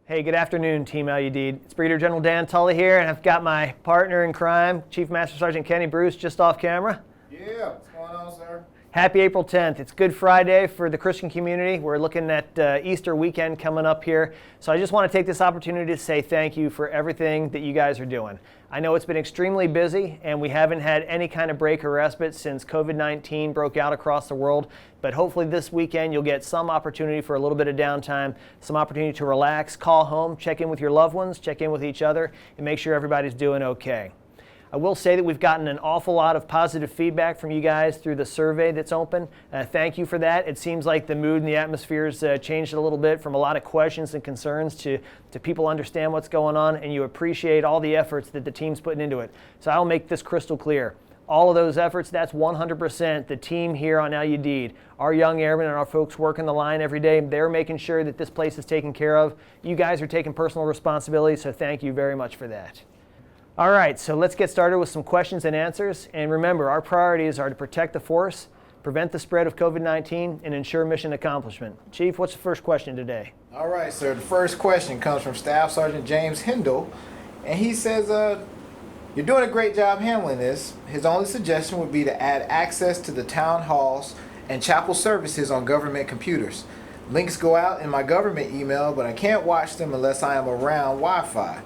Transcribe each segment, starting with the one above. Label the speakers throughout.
Speaker 1: Hey, good afternoon, Team LUD. It's Brigadier General Dan Tulley here, and I've got my partner in crime, Chief Master Sergeant Kenneth Bruce, just off camera.
Speaker 2: Yeah, what's going on, sir?
Speaker 1: Happy April 10th. It's Good Friday for the Christian community. We're looking at Easter weekend coming up here. So I just want to take this opportunity to say thank you for everything that you guys are doing. I know it's been extremely busy, and we haven't had any kind of break or respite since COVID-19 broke out across the world. But hopefully this weekend you'll get some opportunity for a little bit of downtime, some opportunity to relax, call home, check in with your loved ones, check in with each other, and make sure everybody's doing okay. I will say that we've gotten an awful lot of positive feedback from you guys through the survey that's open. Thank you for that. It seems like the mood and the atmosphere has changed a little bit from a lot of questions and concerns to people understand what's going on, and you appreciate all the efforts that the team's putting into it. So I'll make this crystal clear. All of those efforts, that's 100% the team here on LUD. Our young airmen and our folks working the line every day, they're making sure that this place is taken care of. You guys are taking personal responsibility, so thank you very much for that. All right, so let's get started with some questions and answers. And remember, our priorities are to protect the force, prevent the spread of COVID-19, and ensure mission accomplishment. Chief, what's the first question today?
Speaker 2: All right, sir. The first question comes from Staff Sergeant James Hindle, and he says, you're doing a great job handling this. His only suggestion would be to add access to the town halls and chapel services on government computers. Links go out in my government email, but I can't watch them unless I am around Wi-Fi.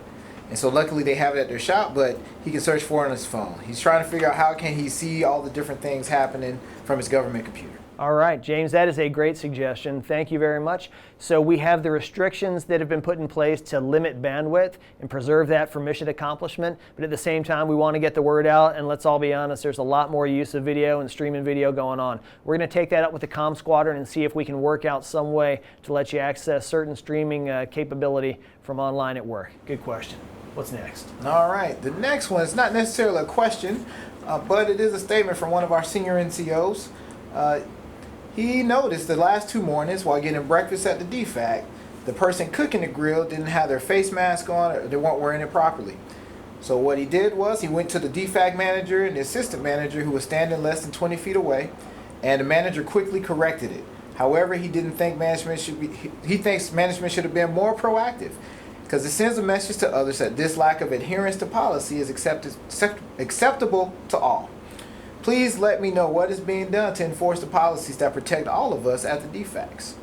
Speaker 2: And so luckily they have it at their shop, but he can search for it on his phone. He's trying to figure out how can he see all the different things happening from his government computer.
Speaker 1: All right, James, that is a great suggestion. Thank you very much. So we have the restrictions that have been put in place to limit bandwidth and preserve that for mission accomplishment. But at the same time, we want to get the word out. And let's all be honest, there's a lot more use of video and streaming video going on. We're going to take that up with the comm squadron and see if we can work out some way to let you access certain streaming capability from online at work. Good question. What's next?
Speaker 2: All right, the next one is not necessarily a question, but it is a statement from one of our senior NCOs. He noticed the last 2 mornings while getting breakfast at the DFAC, the person cooking the grill didn't have their face mask on, or they weren't wearing it properly. So what he did was he went to the DFAC manager and the assistant manager who was standing less than 20 feet away, and the manager quickly corrected it. However, he thinks management should have been more proactive, because it sends a message to others that this lack of adherence to policy is acceptable to all. Please let me know what is being done to enforce the policies that protect all of us at the DFACs.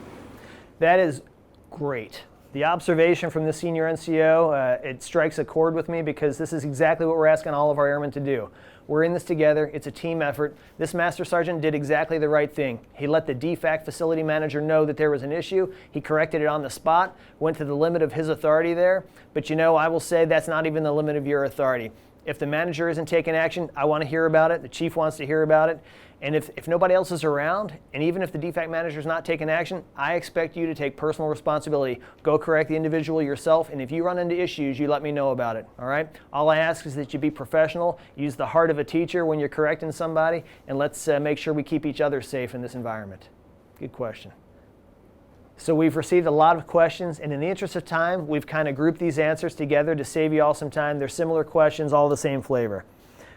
Speaker 1: That is great. The observation from the senior NCO, it strikes a chord with me because this is exactly what we're asking all of our airmen to do. We're in this together. It's a team effort. This Master Sergeant did exactly the right thing. He let the DFAC facility manager know that there was an issue. He corrected it on the spot, went to the limit of his authority there. But you know, I will say that's not even the limit of your authority. If the manager isn't taking action, I want to hear about it. The chief wants to hear about it. And if nobody else is around, and even if the DFAC manager is not taking action, I expect you to take personal responsibility. Go correct the individual yourself, and if you run into issues, you let me know about it, all right? All I ask is that you be professional, use the heart of a teacher when you're correcting somebody, and let's make sure we keep each other safe in this environment. Good question. So we've received a lot of questions, and in the interest of time, we've kind of grouped these answers together to save you all some time. They're similar questions, all the same flavor.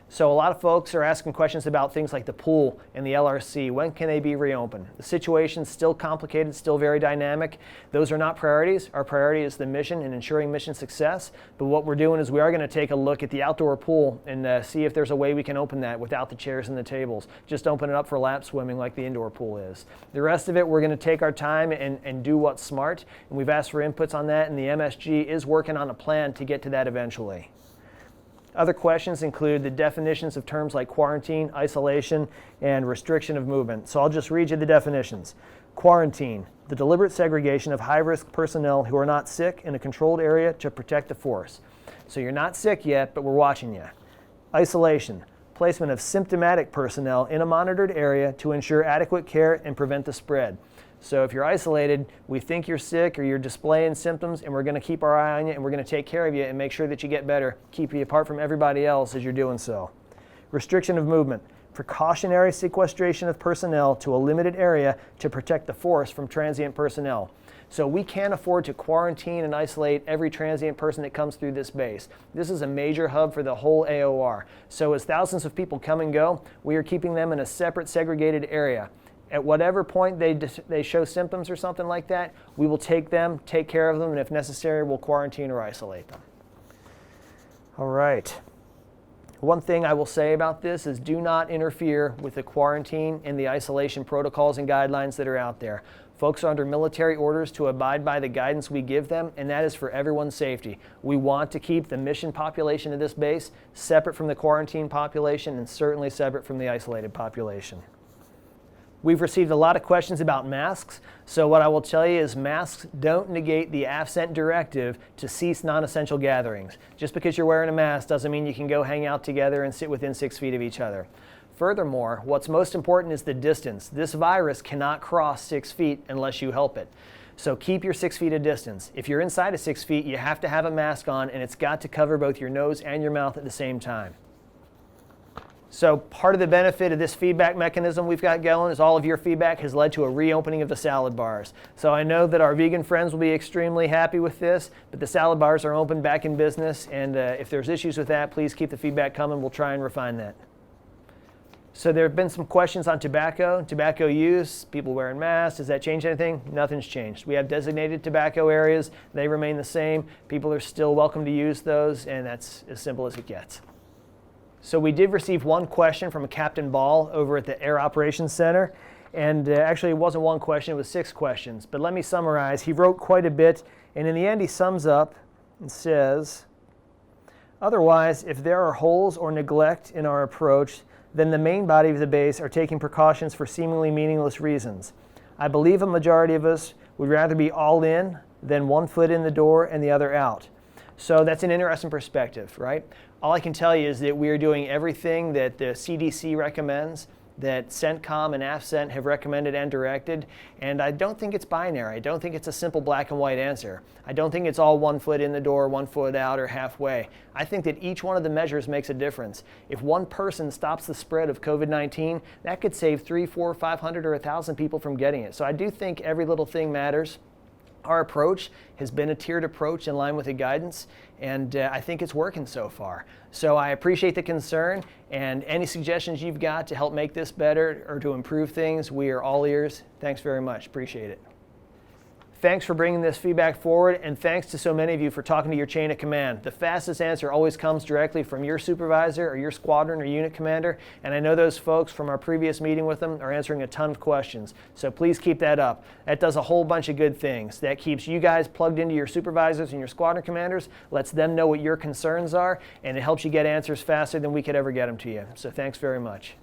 Speaker 1: So a lot of folks are asking questions about things like the pool and the LRC. When can they be reopened? The situation's still complicated, still very dynamic. Those are not priorities. Our priority is the mission and ensuring mission success. But what we're doing is we are going to take a look at the outdoor pool and see if there's a way we can open that without the chairs and the tables. Just open it up for lap swimming like the indoor pool is. The rest of it, we're going to take our time and do what's smart. And we've asked for inputs on that, and the MSG is working on a plan to get to that eventually. Other questions include the definitions of terms like quarantine, isolation, and restriction of movement. So I'll just read you the definitions. Quarantine, the deliberate segregation of high-risk personnel who are not sick in a controlled area to protect the force. So you're not sick yet, but we're watching you. Isolation, placement of symptomatic personnel in a monitored area to ensure adequate care and prevent the spread. So if you're isolated, we think you're sick or you're displaying symptoms, and we're going to keep our eye on you and we're going to take care of you and make sure that you get better, keep you apart from everybody else as you're doing so. Restriction of movement, precautionary sequestration of personnel to a limited area to protect the force from transient personnel. So we can't afford to quarantine and isolate every transient person that comes through this base. This is a major hub for the whole AOR. So as thousands of people come and go, we are keeping them in a separate segregated area. At whatever point they show symptoms or something like that, we will take them, take care of them, and if necessary, we'll quarantine or isolate them. All right. One thing I will say about this is do not interfere with the quarantine and the isolation protocols and guidelines that are out there. Folks are under military orders to abide by the guidance we give them, and that is for everyone's safety. We want to keep the mission population of this base separate from the quarantine population and certainly separate from the isolated population. We've received a lot of questions about masks, so what I will tell you is masks don't negate the AFCENT directive to cease non-essential gatherings. Just because you're wearing a mask doesn't mean you can go hang out together and sit within 6 feet of each other. Furthermore, what's most important is the distance. This virus cannot cross 6 feet unless you help it. So keep your 6 feet of distance. If you're inside of 6 feet, you have to have a mask on, and it's got to cover both your nose and your mouth at the same time. So part of the benefit of this feedback mechanism we've got going is all of your feedback has led to a reopening of the salad bars. So I know that our vegan friends will be extremely happy with this, but the salad bars are open back in business, and if there's issues with that, please keep the feedback coming. We'll try and refine that. So there have been some questions on tobacco use, people wearing masks. Does that change anything? Nothing's changed. We have designated tobacco areas. They remain the same. People are still welcome to use those, and that's as simple as it gets. So we did receive one question from a Captain Ball over at the Air Operations Center. And actually, it wasn't one question, it was 6 questions. But let me summarize. He wrote quite a bit, and in the end, he sums up and says, otherwise, if there are holes or neglect in our approach, then the main body of the base are taking precautions for seemingly meaningless reasons. I believe a majority of us would rather be all in than one foot in the door and the other out. So that's an interesting perspective, right? All I can tell you is that we are doing everything that the CDC recommends, that CENTCOM and AFCENT have recommended and directed, and I don't think it's binary. I don't think it's a simple black and white answer. I don't think it's all 1 foot in the door, 1 foot out, or halfway. I think that each one of the measures makes a difference. If one person stops the spread of COVID-19, that could save 300, 400, 500, or 1,000 people from getting it. So I do think every little thing matters. Our approach has been a tiered approach in line with the guidance, and I think it's working so far. So I appreciate the concern, and any suggestions you've got to help make this better or to improve things, we are all ears. Thanks very much. Appreciate it. Thanks for bringing this feedback forward, and thanks to so many of you for talking to your chain of command. The fastest answer always comes directly from your supervisor or your squadron or unit commander, and I know those folks from our previous meeting with them are answering a ton of questions. So please keep that up. That does a whole bunch of good things. That keeps you guys plugged into your supervisors and your squadron commanders, lets them know what your concerns are, and it helps you get answers faster than we could ever get them to you. So thanks very much.